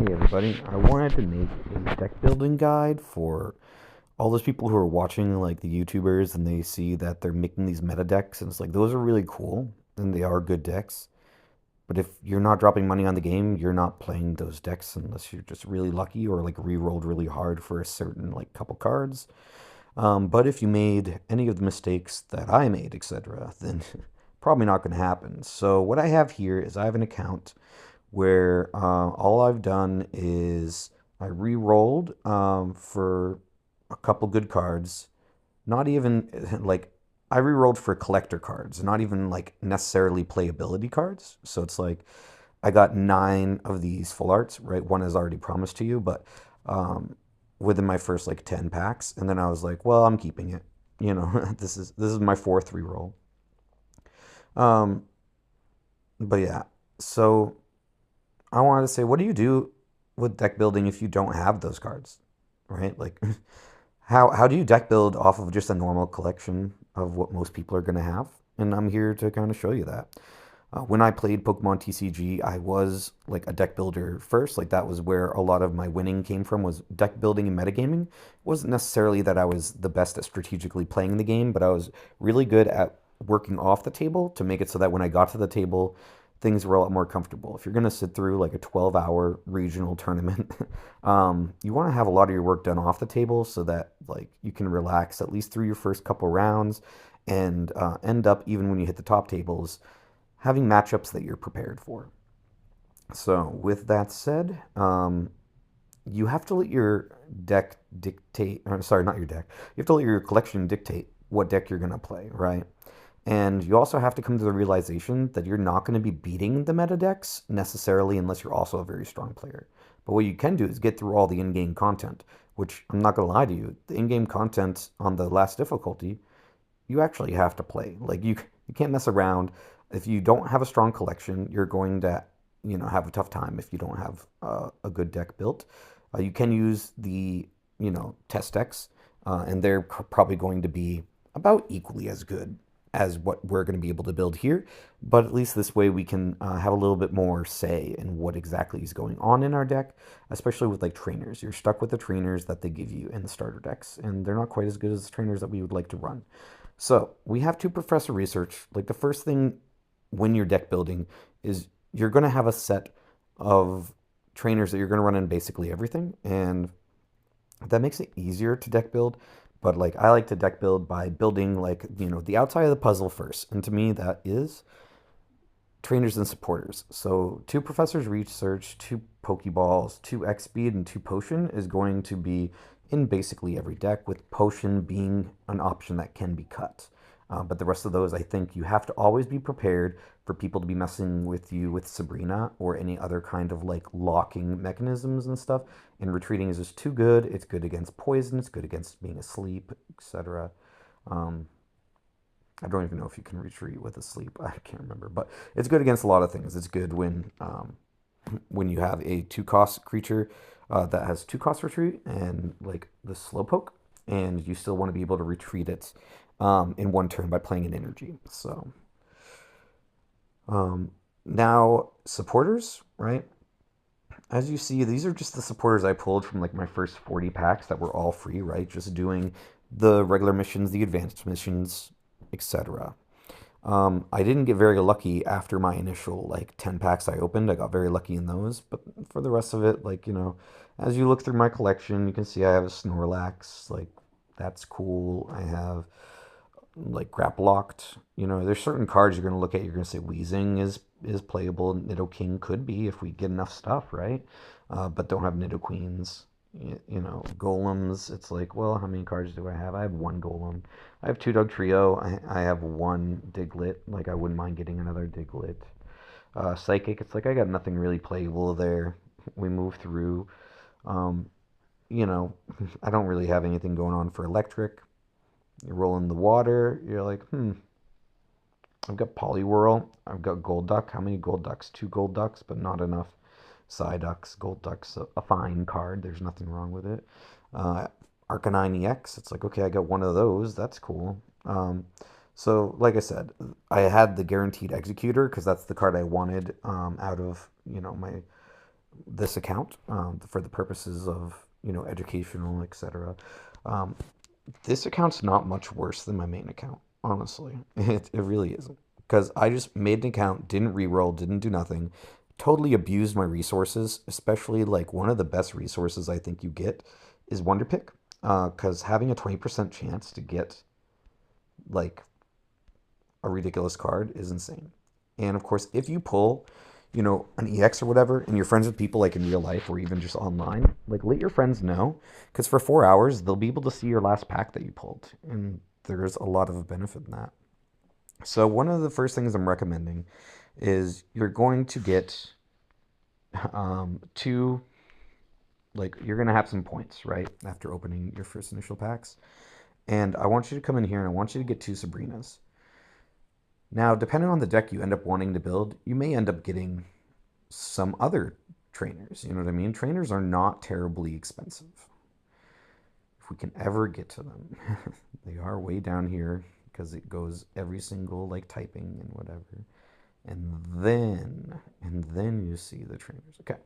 Hey everybody, I wanted to make a deck building guide for all those people who are watching like the YouTubers and they see that they're making these meta decks and it's like those are really cool and they are good decks. But if you're not dropping money on the game, you're not playing those decks unless you're just really lucky or like re-rolled really hard for a certain like couple cards. But if you made any of the mistakes that I made, etc., then probably not going to happen. So what I have here is I have an account where all I've done is I re-rolled for a couple good cards. Not even like I re-rolled for collector cards, not even like necessarily playability cards. So it's like I got nine of these full arts, right? One is already promised to you, but um, within my first like 10 packs, and then I was like, well, I'm keeping it. You know, this is my fourth re-roll. Um, but yeah, so I wanted to say, what do you do with deck building if you don't have those cards, right? Like, how do you deck build off of just a normal collection of what most people are going to have? And I'm here to kind of show you that. When I played Pokemon TCG, I was like a deck builder first. Like that was where a lot of my winning came from was deck building and metagaming. It wasn't necessarily that I was the best at strategically playing the game, but I was really good at working off the table to make it so that when I got to the table, things were a lot more comfortable. If you're going to sit through like a 12-hour regional tournament, you want to have a lot of your work done off the table so that like you can relax at least through your first couple rounds and end up even when you hit the top tables having matchups that you're prepared for. So, with that said, you have to let your deck dictate, or sorry, not your deck, you have to let your collection dictate what deck you're going to play, right? And you also have to come to the realization that you're not going to be beating the meta decks necessarily unless you're also a very strong player. But what you can do is get through all the in-game content, which I'm not going to lie to you, the in-game content on the last difficulty you actually have to play. Like you can't mess around. If you don't have a strong collection, you're going to have a tough time if you don't have a good deck built. You can use the test decks, and they're probably going to be about equally as good as what we're going to be able to build here. But at least this way we can have a little bit more say in what exactly is going on in our deck, especially with like trainers. You're stuck with the trainers that they give you in the starter decks, and they're not quite as good as the trainers that we would like to run. So we have to professor research. Like the first thing when you're deck building is you're going to have a set of trainers that you're going to run in basically everything, and that makes it easier to deck build. But like I like to deck build by building like the outside of the puzzle first, and to me that is trainers and supporters. So two professors research, two Pokeballs, two X speed, and two potion is going to be in basically every deck, with potion being an option that can be cut. But the rest of those, I think you have to always be prepared for people to be messing with you with Sabrina or any other kind of like locking mechanisms and stuff. And retreating is just too good. It's good against poison. It's good against being asleep, etc. Um, I don't even know if you can retreat with a sleep. I can't remember, but it's good against a lot of things. It's good when you have a two-cost creature that has two-cost retreat and like the slowpoke, and you still want to be able to retreat it in one turn by playing an energy. So now supporters, right? As you see, these are just the supporters I pulled from like my first 40 packs that were all free, right? Just doing the regular missions, the advanced missions, etc. I didn't get very lucky after my initial like 10 packs I opened. I got very lucky in those, but for the rest of it, like, as you look through my collection, you can see I have a Snorlax, like that's cool. I have like Graplocked. There's certain cards you're going to look at, you're going to say Wheezing is playable. Nidoking could be if we get enough stuff, right? But don't have Nidoqueens. Golems, it's like, well, how many cards do I have? I have one Golem. I have two Dog Trio. I have one Diglett. Like, I wouldn't mind getting another Diglett. Psychic, it's like I got nothing really playable there. We move through. Um, you know, I don't really have anything going on for Electric. You roll in the water. You're like, I've got Poliwhirl. I've got Golduck. How many Golducks? Two Golducks, but not enough Psyducks. Golduck's a fine card. There's nothing wrong with it. Arcanine EX. It's like, okay, I got one of those. That's cool. So, like I said, I had the Guaranteed Executor because that's the card I wanted out of my this account for the purposes of, educational, etc. Um, this account's not much worse than my main account, honestly. It really isn't. Because I just made an account, didn't reroll, didn't do nothing, totally abused my resources, especially like one of the best resources I think you get is Wonder Pick. Because having a 20% chance to get like a ridiculous card is insane. And of course, if you pull, an EX or whatever, and you're friends with people like in real life or even just online, like let your friends know, because for 4 hours they'll be able to see your last pack that you pulled, and there's a lot of benefit in that. So one of the first things I'm recommending is you're going to get two, like you're gonna have some points right after opening your first initial packs, and I want you to come in here and I want you to get two Sabrinas. Now, depending on the deck you end up wanting to build, you may end up getting some other trainers. You know what I mean? Trainers are not terribly expensive if we can ever get to them. They are way down here because it goes every single like typing and whatever. And then you see the trainers. Okay.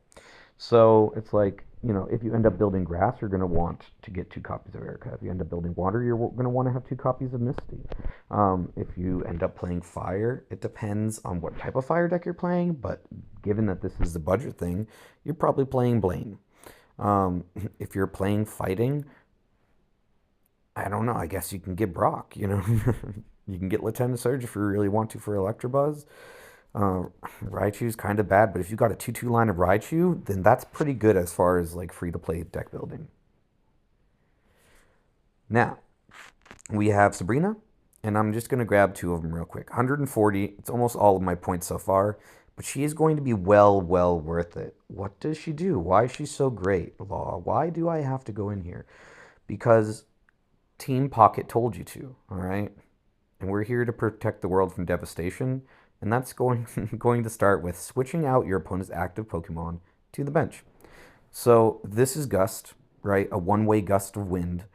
So it's like, if you end up building grass, you're going to want to get two copies of Erica. If you end up building water, you're going to want to have two copies of Misty. If you end up playing fire, it depends on what type of fire deck you're playing, but given that this is a budget thing, you're probably playing Blaine. If you're playing fighting, I don't know. I guess you can get Brock. You can get Lieutenant Surge if you really want to for Electabuzz. Uh, Raichu's kind of bad, but if you got a 2-2 line of Raichu, then that's pretty good as far as like free to play deck building. Now, we have Sabrina, and I'm just going to grab two of them real quick. 140, it's almost all of my points so far, but she is going to be well, well worth it. What does she do? Why is she so great, Law? Why do I have to go in here? Because Team Pocket told you to, all right? And we're here to protect the world from devastation. And that's going going to start with switching out your opponent's active Pokemon to the bench. So this is Gust, right? A one-way gust of wind,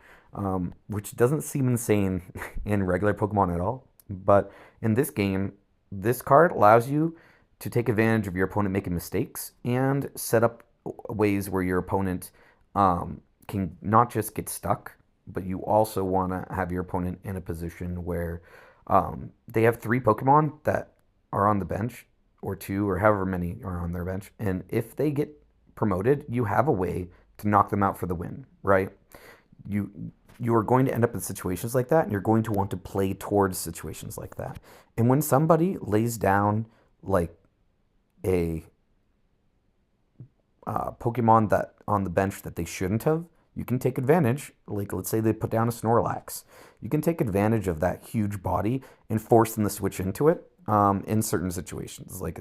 which doesn't seem insane in regular Pokemon at all. But in this game, this card allows you to take advantage of your opponent making mistakes and set up ways where your opponent can not just get stuck, but you also want to have your opponent in a position where they have three Pokemon that are on the bench, or two, or however many are on their bench. And if they get promoted, you have a way to knock them out for the win, right? You you are going to end up in situations like that, and you're going to want to play towards situations like that. And when somebody lays down like a Pokemon that on the bench that they shouldn't have, you can take advantage. Like, let's say they put down a Snorlax. You can take advantage of that huge body and force them to switch into it in certain situations. Like,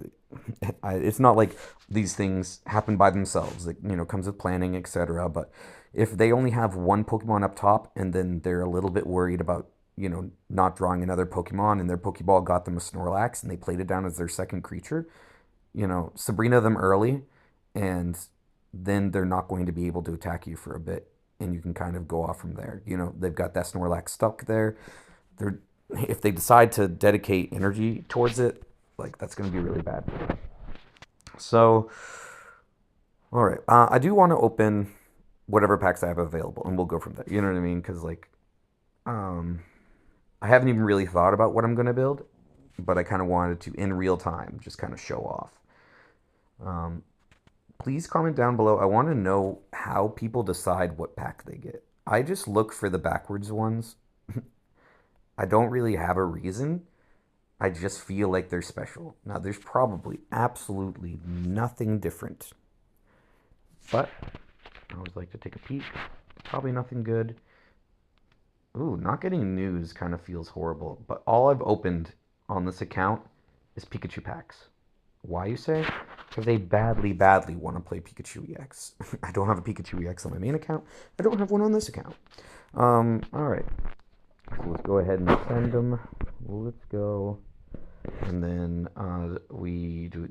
it's not like these things happen by themselves. It, comes with planning, etc. But if they only have one Pokemon up top and then they're a little bit worried about, not drawing another Pokemon and their Pokeball got them a Snorlax and they played it down as their second creature, Sabrina them early, and then they're not going to be able to attack you for a bit, and you can kind of go off from there. They've got that Snorlax stuck there. They're If they decide to dedicate energy towards it, like that's going to be really bad. So, all right, I do want to open whatever packs I have available, and we'll go from there. You know what I mean? Because um, I haven't even really thought about what I'm going to build, but I kind of wanted to in real time just kind of show off. Um, Please comment down below. I want to know how people decide what pack they get. I just look for the backwards ones. I don't really have a reason. I just feel like they're special. Now, there's probably absolutely nothing different. But I always like to take a peek. Probably nothing good. Ooh, not getting news kind of feels horrible. But all I've opened on this account is Pikachu packs. Why, you say? Because they badly, badly want to play Pikachu EX. I don't have a Pikachu EX on my main account. I don't have one on this account. All right. So let's go ahead and send them. Let's go. And then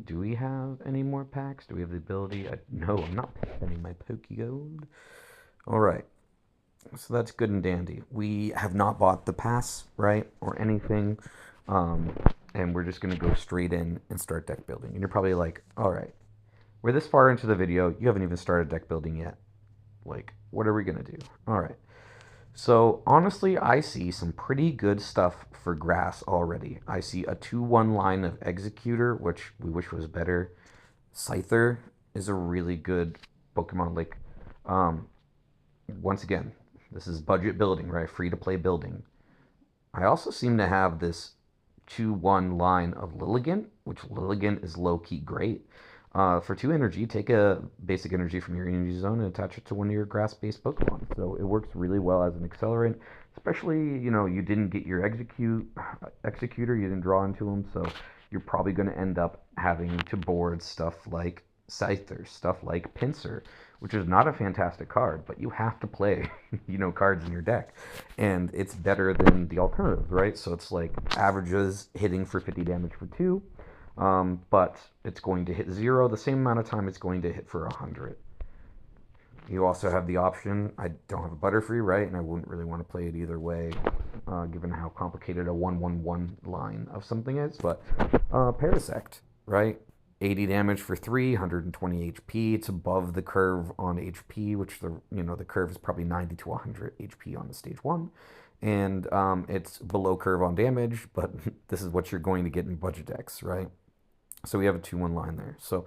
do we have any more packs? Do we have the ability? No, I'm not spending my Pokegold. All right. So that's good and dandy. We have not bought the pass, right, or anything. And we're just going to go straight in and start deck building. And you're probably like, all right, We're this far into the video, you haven't even started deck building yet. Like, what are we gonna do? All right. So honestly, I see some pretty good stuff for grass already. I see a 2-1 line of Executor, which we wish was better. Scyther is a really good Pokemon. Like, um, once again, this is budget building, right? Free to play building. I also seem to have this 2-1 line of Lilligant, which Lilligant is low key great. For 2 energy, take a basic energy from your energy zone and attach it to one of your grass based Pokemon. So it works really well as an accelerant, especially, you didn't get your executor, you didn't draw into him, so you're probably going to end up having to board stuff like Scyther, stuff like Pinsir, which is not a fantastic card, but you have to play, cards in your deck. And it's better than the alternatives, right? So it's like averages hitting for 50 damage for 2, but it's going to hit 0 the same amount of time it's going to hit for 100. You also have the option, I don't have a Butterfree, right? And I wouldn't really want to play it either way, given how complicated a 1-1-1 line of something is. But Parasect, right? 80 damage for 3, 120 HP. It's above the curve on HP, which the curve is probably 90 to 100 HP on the stage 1. And it's below curve on damage, but this is what you're going to get in budget decks, right? So we have a 2-1 line there. So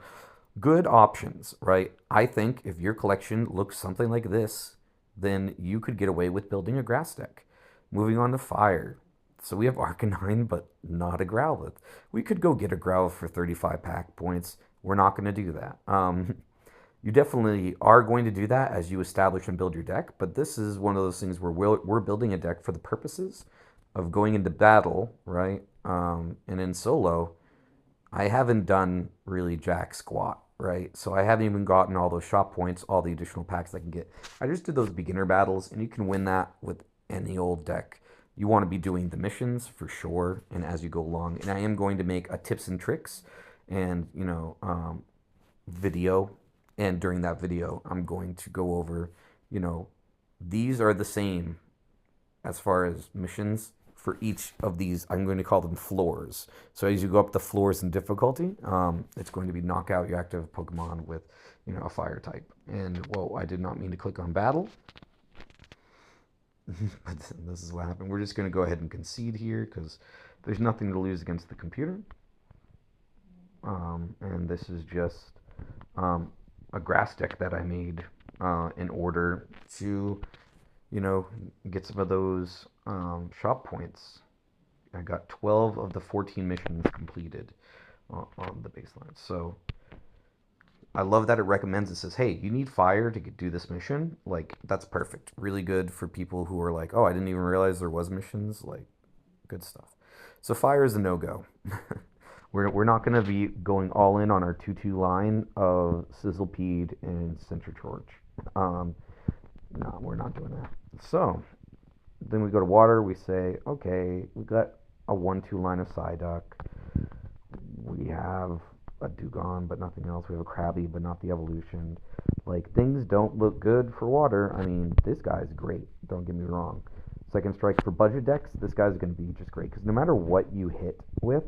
good options, right? I think if your collection looks something like this, then you could get away with building a grass deck. Moving on to fire. So we have Arcanine, but not a Growlithe. We could go get a Growlithe for 35 pack points. We're not going to do that. You definitely are going to do that as you establish and build your deck, but this is one of those things where we're building a deck for the purposes of going into battle, right? And in solo, I haven't done really jack squat, right? So I haven't even gotten all those shop points, all the additional packs I can get. I just did those beginner battles, and you can win that with any old deck. You want to be doing the missions for sure, and as you go along. And I am going to make a tips and tricks, and video. And during that video, I'm going to go over, you know, these are the same as far as missions for each of these. I'm going to call them floors. So as you go up the floors in difficulty, it's going to be knock out your active Pokemon with, a fire type. And whoa, I did not mean to click on battle. But this is what happened. We're just going to go ahead and concede here because there's nothing to lose against the computer. And this is just a grass deck that I made in order to, get some of those shop points. I got 12 of the 14 missions completed on the baseline. So I love that it recommends, it says, hey, you need fire to do this mission. Like, that's perfect. Really good for people who are like, oh, I didn't even realize there was missions. Like, good stuff. So fire is a no-go. We're not going to be going all in on our 2-2 line of Sizzlepede and Centritorch. No, we're not doing that. So then we go to water. We say, okay, we got a 1-2 line of Psyduck. We have a Dugong, but nothing else. We have a Krabby, but not the evolution. Like, things don't look good for water. I mean, this guy's great. Don't get me wrong. Second strike for budget decks, this guy's going to be just great because no matter what you hit with,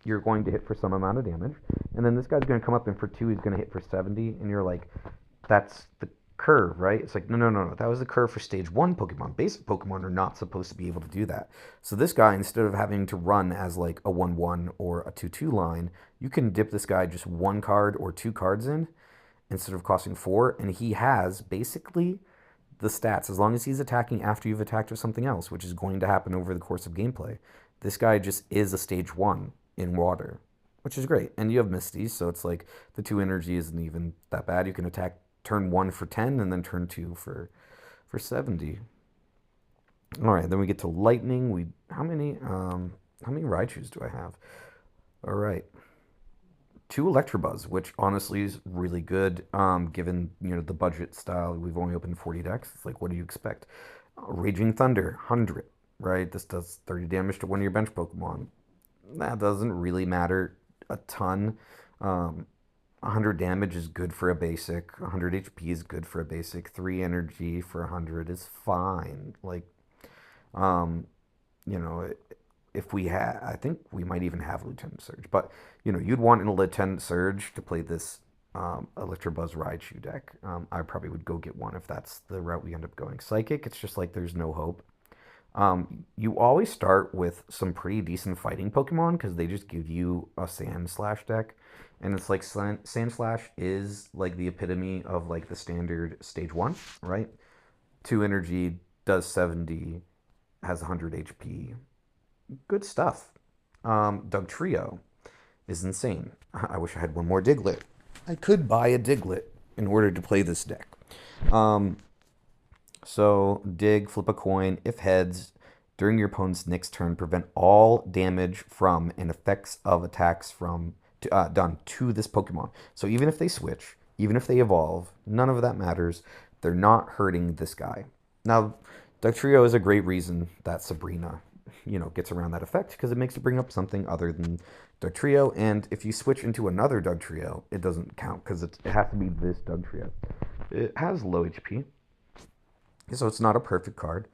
you're going to hit for some amount of damage. And then this guy's going to come up and for 2, he's going to hit for 70. And you're like, that's the curve, right? It's like, no. That was the curve for stage 1 Pokemon. Basic Pokemon are not supposed to be able to do that. So this guy, instead of having to run as like a 1-1 or a 2-2 line, you can dip this guy just 1 card or 2 cards in instead of costing 4. And he has basically the stats, as long as he's attacking after you've attacked with something else, which is going to happen over the course of gameplay. This guy just is a stage 1 in water, which is great. And you have Misty, so it's like the 2 energy isn't even that bad. You can attack turn 1 for 10 and then turn 2 for 70. All right, then we get to lightning. How many Raichus do I have? All right. 2 Electabuzz, which honestly is really good, given the budget style. We've only opened 40 decks. It's like, what do you expect? Raging Thunder, 100, right? This does 30 damage to one of your bench Pokemon. That doesn't really matter a ton. 100 damage is good for a basic. 100 HP is good for a basic. 3 energy for 100 is fine. Like, if we had, I think we might even have Lieutenant Surge. But, you'd want in a Lieutenant Surge to play this Electabuzz Raichu deck. I probably would go get one if that's the route we end up going. Psychic, it's just like there's no hope. You always start with some pretty decent fighting Pokemon because they just give you a Sand Slash deck. And it's like Sand Slash is like the epitome of like the standard stage 1, right? 2 energy, does 70, has 100 HP. Good stuff. Dugtrio is insane. I wish I had one more Diglett. I could buy a Diglett in order to play this deck. Um, so dig, flip a coin. If heads, during your opponent's next turn, prevent all damage from and effects of attacks from done to this Pokemon. So even if they switch, even if they evolve, none of that matters. They're not hurting this guy. Now, Dugtrio is a great reason that Sabrina, gets around that effect because it makes it bring up something other than Dugtrio. And if you switch into another Dugtrio, it doesn't count because it has to be this Dugtrio. It has low HP, so it's not a perfect card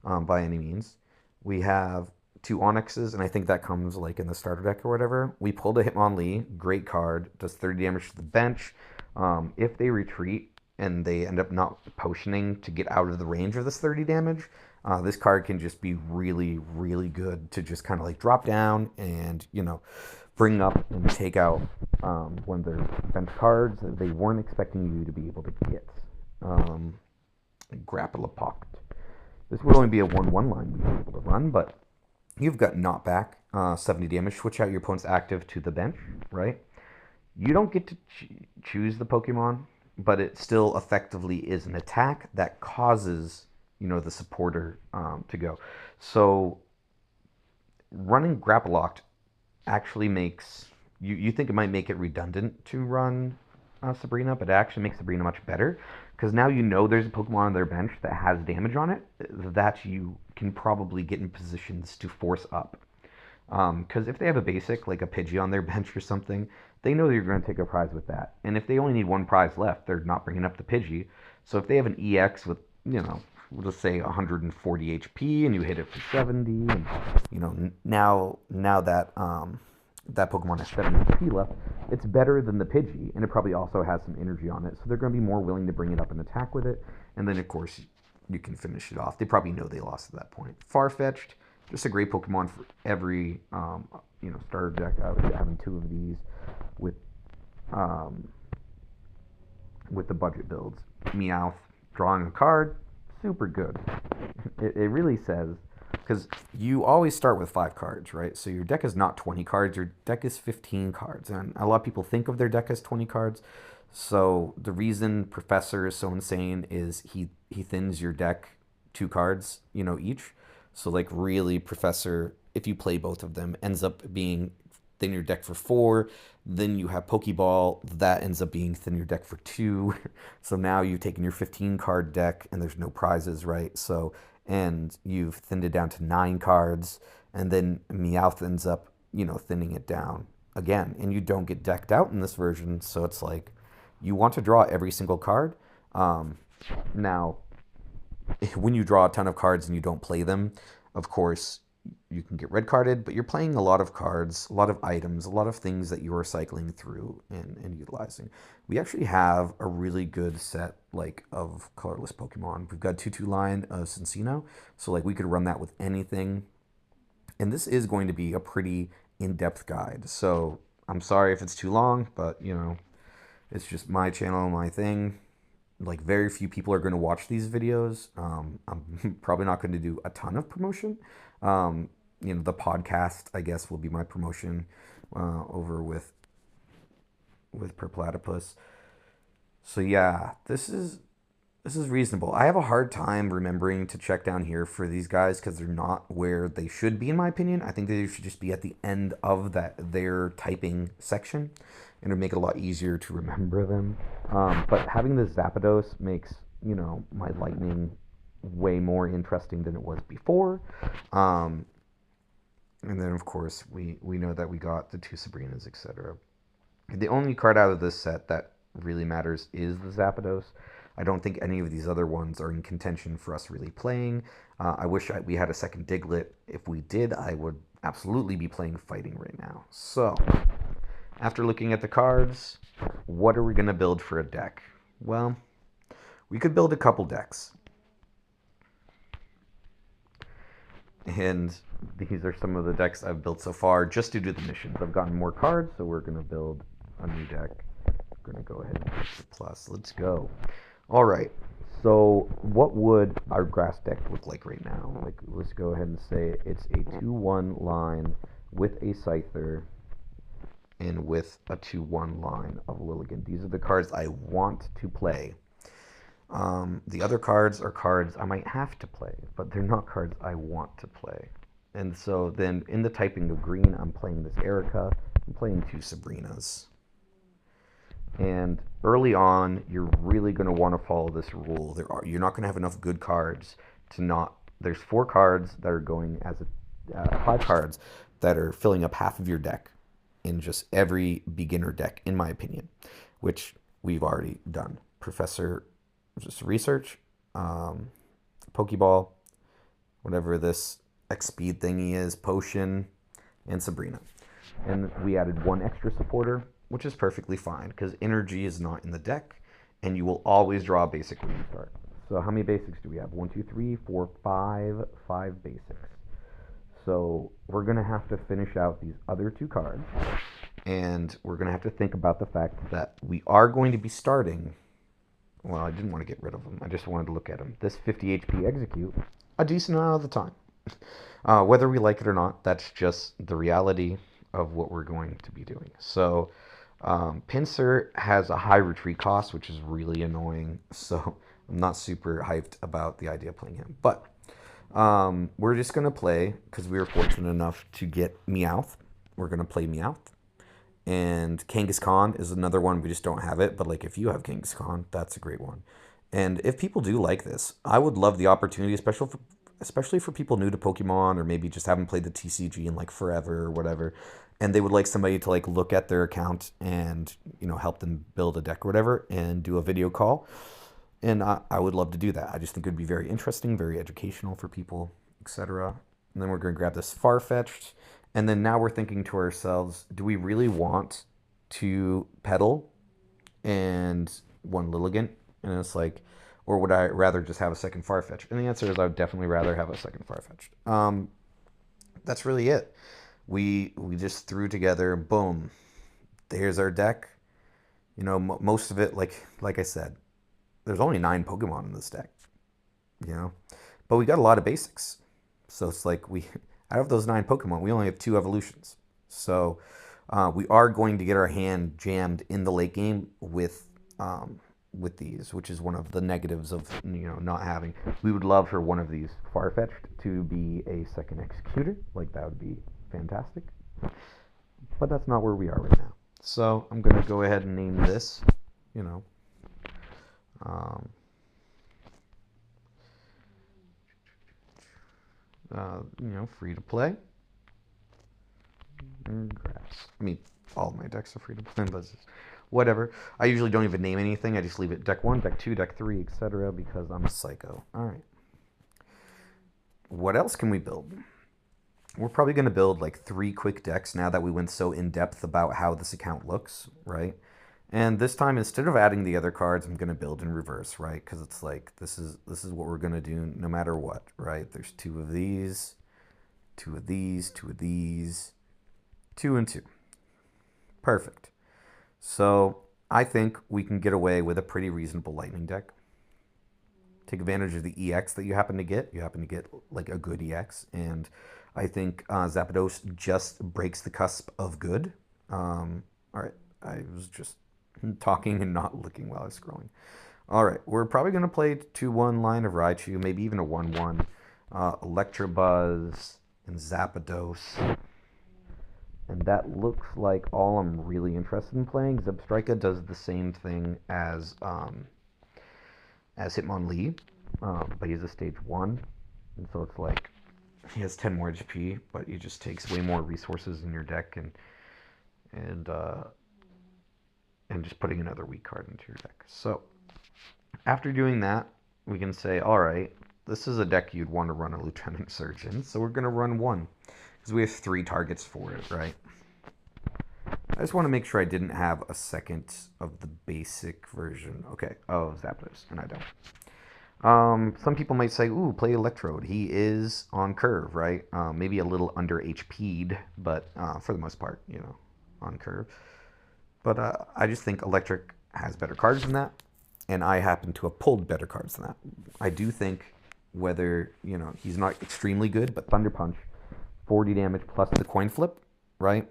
by any means. We have 2 Onyxes, and I think that comes like in the starter deck or whatever. We pulled a Hitmonlee, great card, does 30 damage to the bench. If they retreat and they end up not potioning to get out of the range of this 30 damage, this card can just be really, really good to just kind of like drop down and, bring up and take out one of their bench cards that they weren't expecting you to be able to get. Grapplepoct. This would only be a 1/1 line we'd be able to run, but you've got Knockback, 70 damage. Switch out your opponent's active to the bench, right? You don't get to choose the Pokemon, but it still effectively is an attack that causes, the supporter to go. So running Grapplelocked actually makes, you think it might make it redundant to run Sabrina, but it actually makes Sabrina much better because now there's a Pokemon on their bench that has damage on it that you can probably get in positions to force up. Because if they have a basic, like a Pidgey on their bench or something, they know you're going to take a prize with that. And if they only need 1 prize left, they're not bringing up the Pidgey. So if they have an EX with, we'll just say 140 HP and you hit it for 70, and, now that that Pokemon has 70 HP left, it's better than the Pidgey, and it probably also has some energy on it, so they're going to be more willing to bring it up and attack with it, and then, of course, you can finish it off. They probably know they lost at that point. Farfetch'd, just a great Pokemon for every, starter deck. I was having 2 of these with the budget builds. Meowth, drawing a card, super good. It really says, because you always start with 5 cards, right? So your deck is not 20 cards, your deck is 15 cards. And a lot of people think of their deck as 20 cards. So the reason Professor is so insane is he thins your deck 2 cards, each. So like really Professor, if you play both of them, ends up being thin your deck for 4. Then you have Pokeball, that ends up being thin your deck for 2. So now you've taken your 15 card deck and there's no prizes, right? So, and you've thinned it down to 9 cards, and then Meowth ends up, thinning it down again. And you don't get decked out in this version, so it's like you want to draw every single card. Now, when you draw a ton of cards and you don't play them, of course, you can get red carded, but you're playing a lot of cards, a lot of items, a lot of things that you are cycling through and utilizing. We actually have a really good set of colorless Pokemon. We've got 2/2 line of Cincino, so we could run that with anything. And this is going to be a pretty in-depth guide. So I'm sorry if it's too long, but it's just my channel, my thing. Very few people are going to watch these videos. I'm probably not going to do a ton of promotion. The podcast, I guess, will be my promotion over with Perplatypus. So yeah, this is reasonable. I have a hard time remembering to check down here for these guys because they're not where they should be, in my opinion. I think they should just be at the end of their typing section, and it would make it a lot easier to remember them. But having the Zapdos makes, my Lightning way more interesting than it was before. And then, of course, we know that we got the 2 Sabrinas, etc. The only card out of this set that really matters is the Zapdos. I don't think any of these other ones are in contention for us really playing. I wish we had a second Diglett. If we did, I would absolutely be playing Fighting right now. So, After looking at the cards, what are we going to build for a deck? Well, we could build a couple decks. And these are some of the decks I've built so far just to do the missions. I've gotten more cards, so we're going to build a new deck. We're going to go ahead and push the plus. Let's go. All right. So what would our grass deck look like right now? Like, let's go ahead and say it's a 2-1 line with a Scyther and with a 2-1 line of Lilligant. These are the cards I want to play. The other cards are cards I might have to play, but they're not cards I want to play. And so then in the typing of green, I'm playing this Erica. I'm playing 2 Sabrinas. And early on, you're really going to want to follow this rule. You're not going to have enough good cards to not. There's 4 cards that are going as 5 cards that are filling up half of your deck in just every beginner deck, in my opinion, which we've already done. Professor just research, Pokeball, whatever this X speed thingy is, Potion, and Sabrina. And we added 1 extra supporter, which is perfectly fine because energy is not in the deck, and you will always draw a basic when you start. So how many basics do we have? 1, 2, 3, 4, 5 basics. So we're going to have to finish out these other 2 cards, and we're going to have to think about the fact that we are going to be starting. Well, I didn't want to get rid of them. I just wanted to look at them. This 50 HP execute a decent amount of the time. Whether we like it or not, that's just the reality of what we're going to be doing. So Pinsir has a high retreat cost, which is really annoying. So I'm not super hyped about the idea of playing him. But we're just going to play, because we were fortunate enough to get Meowth. We're going to play Meowth. And Kangaskhan is another one. We just don't have it. But like, if you have Kangaskhan, that's a great one. And if people do like this, I would love the opportunity, especially for people new to Pokemon, or maybe just haven't played the TCG in like forever or whatever, and they would like somebody to like look at their account and, you know, help them build a deck or whatever and do a video call. And I would love to do that. I just think it would be very interesting, very educational for people, etc. And then we're going to grab this Farfetch'd. And then now we're thinking to ourselves, do we really want to Petal and 1 Lilligant? And it's like, or would I rather just have a second Farfetch'd? And the answer is I would definitely rather have a second Farfetch'd. That's really it. We just threw together, boom, there's our deck. You know, most of it, like I said, there's only 9 Pokemon in this deck, you know, but we got a lot of basics. So it's like out of those 9 Pokemon, we only have 2 evolutions. So we are going to get our hand jammed in the late game with these, which is one of the negatives of, you know, not having. We would love for one of these Farfetch'd to be a second Executor. Like, that would be fantastic. But that's not where we are right now. So I'm going to go ahead and name this, you know, free to play. Grass. I mean, all my decks are free to play, but whatever. I usually don't even name anything. I just leave it deck 1, deck 2, deck 3, etc. because I'm a psycho. All right. What else can we build? We're probably going to build like 3 quick decks now that we went so in depth about how this account looks, right? And this time, instead of adding the other cards, I'm going to build in reverse, right? Because it's like, this is what we're going to do no matter what, right? There's 2 of these, 2 of these, 2 of these, 2 and 2. Perfect. So I think we can get away with a pretty reasonable lightning deck. Take advantage of the EX that you happen to get. You happen to get like a good EX. And I think Zapdos just breaks the cusp of good. All right. I was just talking and not looking while I was scrolling. All right. We're probably going to play 2-1 line of Raichu, maybe even a 1-1. Electabuzz and Zapdos. And that looks like all I'm really interested in playing. Zebstrika does the same thing as Hitmonlee, but he's a stage 1. And so it's like, he has 10 more HP, but he just takes way more resources in your deck and just putting another weak card into your deck. So after doing that, we can say, all right, this is a deck you'd want to run a Lieutenant Surgeon, so we're going to run 1. Because we have 3 targets for it, right? I just want to make sure I didn't have a second of the basic version. Okay. Oh, Zapdos, and I don't. Some people might say, "Ooh, play Electrode." He is on curve, right? Maybe a little under HP'd, but for the most part, on curve. But I just think Electric has better cards than that, and I happen to have pulled better cards than that. I do think whether he's not extremely good, but Thunder Punch, 40 damage plus the coin flip, right?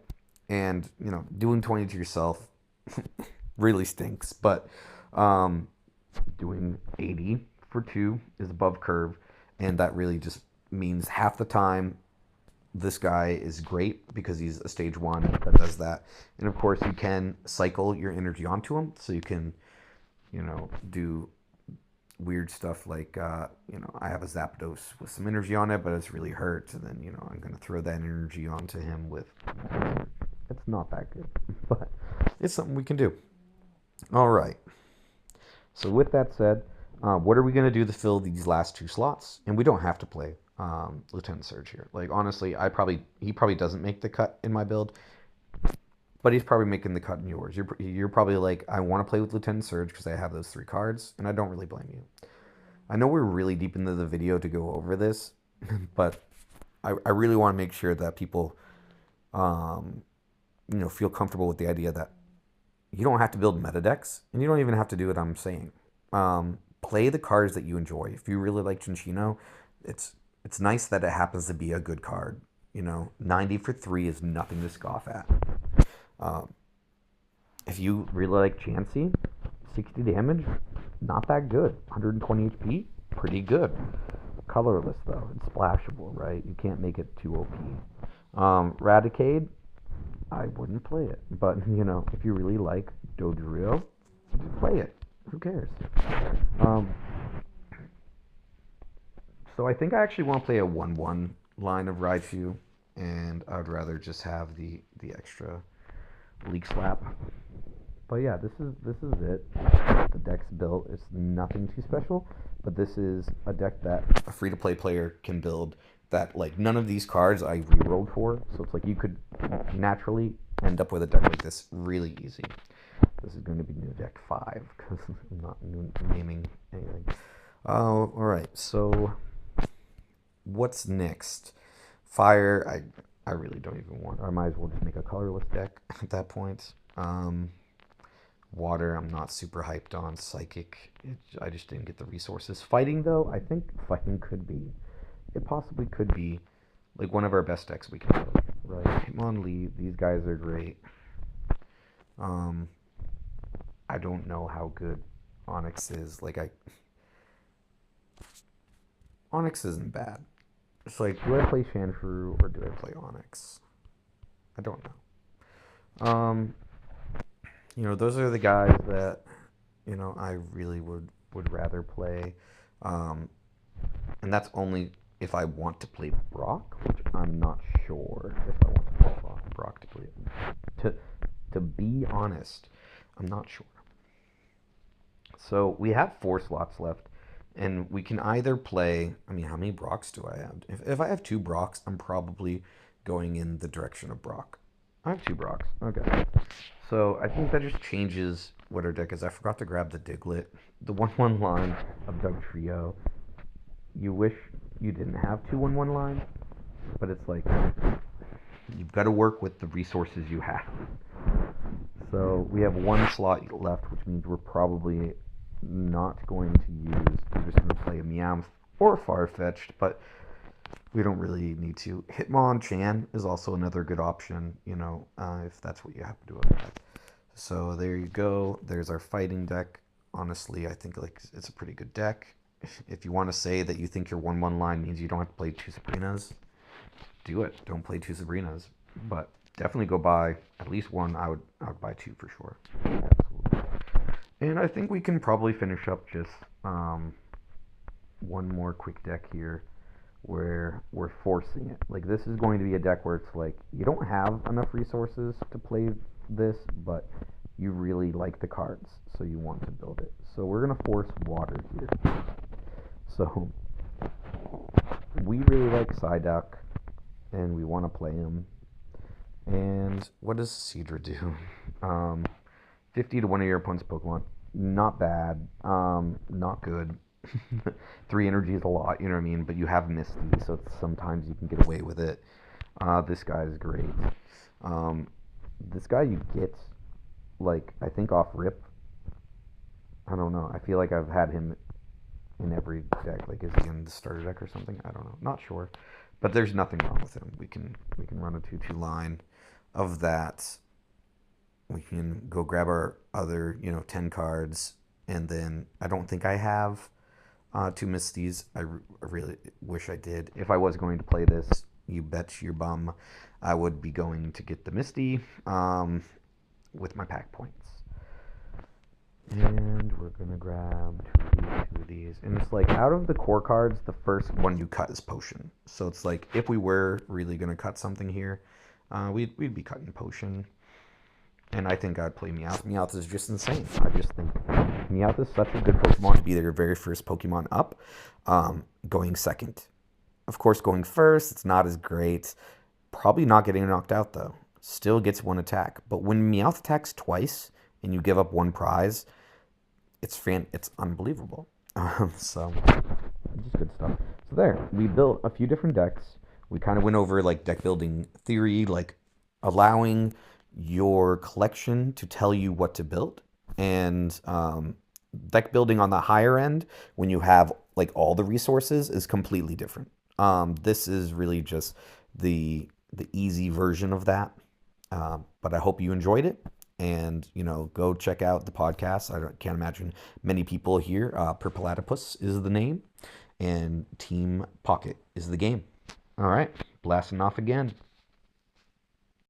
And doing 20 to yourself really stinks, but doing 80 for 2 is above curve, and that really just means half the time this guy is great because he's a stage 1 that does that. And of course you can cycle your energy onto him, so you can do weird stuff like I have a Zapdos with some energy on it, but it's really hurt, and then I'm going to throw that energy onto him with it's not that good, but it's something we can do. All right, so with that said, what are we going to do to fill these last 2 slots? And we don't have to play Lieutenant Surge here. Like, honestly, he probably doesn't make the cut in my build, but he's probably making the cut in yours. You're probably like, I want to play with Lieutenant Surge because I have those 3 cards, and I don't really blame you. I know we're really deep into the video to go over this, but I really want to make sure that people feel comfortable with the idea that you don't have to build meta decks, and you don't even have to do what I'm saying. Play the cards that you enjoy. If you really like Chinchino, it's nice that it happens to be a good card. 90 for 3 is nothing to scoff at. If you really like Chansey, 60 damage, not that good. 120 HP, pretty good. Colorless though, it's splashable, right? You can't make it too OP. Raticade, I wouldn't play it, but if you really like Dodrio, play it. Who cares? So I think I actually want to play a 1/1 line of Raichu, and I'd rather just have the extra Leak Slap. But yeah, this is it. The deck's built. It's nothing too special, but this is a deck that a free-to-play player can build that, like, none of these cards I re-rolled for, so it's like you could naturally end up with a deck like this really easy. This is going to be new deck 5, because I'm not naming anything. Alright, so what's next? Fire, I really don't even want. I might as well just make a colorless deck at that point. Water, I'm not super hyped on. Psychic, I just didn't get the resources. Fighting, though, I think fighting could be. It possibly could be like one of our best decks we can build, right? Hitmonlee, these guys are great. I don't know how good Onyx is. Onyx isn't bad. It's like, do I play Shanfru or do I play Onyx? I don't know. Those are the guys that, I really would rather play. And that's only if I want to play Brock, which I'm not sure if I want to play Brock to play. To be honest, I'm not sure. So we have 4 slots left, and we can either play. I mean, how many Brocks do I have? If I have 2 Brocks, I'm probably going in the direction of Brock. I have 2 Brocks. Okay. So I think that just changes what our deck is. I forgot to grab the Diglett. The 1/1 line of Doug Trio. You wish you didn't have 2 1/1 lines, but it's like you've got to work with the resources you have. So we have 1 slot left, which means we're probably not going to use. We're just going to play a Meowth or Farfetch'd, but we don't really need to. Hitmonchan is also another good option, if that's what you happen to have. So there you go. There's our fighting deck. Honestly, I think it's a pretty good deck. If you want to say that you think your 1/1 line means you don't have to play 2 Sabrinas, do it. Don't play 2 Sabrinas, but definitely go buy at least 1. I would buy 2 for sure. Absolutely. And I think we can probably finish up just one more quick deck here, where we're forcing it. Like, this is going to be a deck where it's like you don't have enough resources to play this, but you really like the cards, so you want to build it. So we're going to force water here. So we really like Psyduck, and we want to play him. And what does Seadra do? Um, 50 to one of your opponent's Pokemon. Not bad. Not good. 3 energy is a lot, you know what I mean? But you have Misty, so sometimes you can get away with it. This guy is great. Um, this guy you get, like, I think off rip. I don't know. I feel like I've had him in every deck. Like, is he in the starter deck or something? I don't know. Not sure. But there's nothing wrong with him. We can run a 2-2 line of that. We can go grab our other, 10 cards. And then I don't think I have two Misties. I really wish I did. If I was going to play this, you bet your bum, I would be going to get the Misty with my pack points. And we're gonna grab two of these. And it's like out of the core cards, the first one you cut is Potion. So it's like if we were really gonna cut something here, we'd be cutting Potion. And I think I'd play Meowth. Meowth is just insane. I just think Meowth is such a good Pokemon to be their very first Pokemon up, going second. Of course, going first, it's not as great. Probably not getting knocked out, though. Still gets one attack. But when Meowth attacks twice and you give up one prize, it's unbelievable. So, just good stuff. So there, we built a few different decks. We kind of went over like deck building theory, like allowing your collection to tell you what to build, and deck building on the higher end when you have like all the resources is completely different. This is really just the easy version of that. But I hope you enjoyed it, and go check out the podcast. Can't imagine many people here. Purplatypus is the name, and Team Pocket is the game. All right, blasting off again.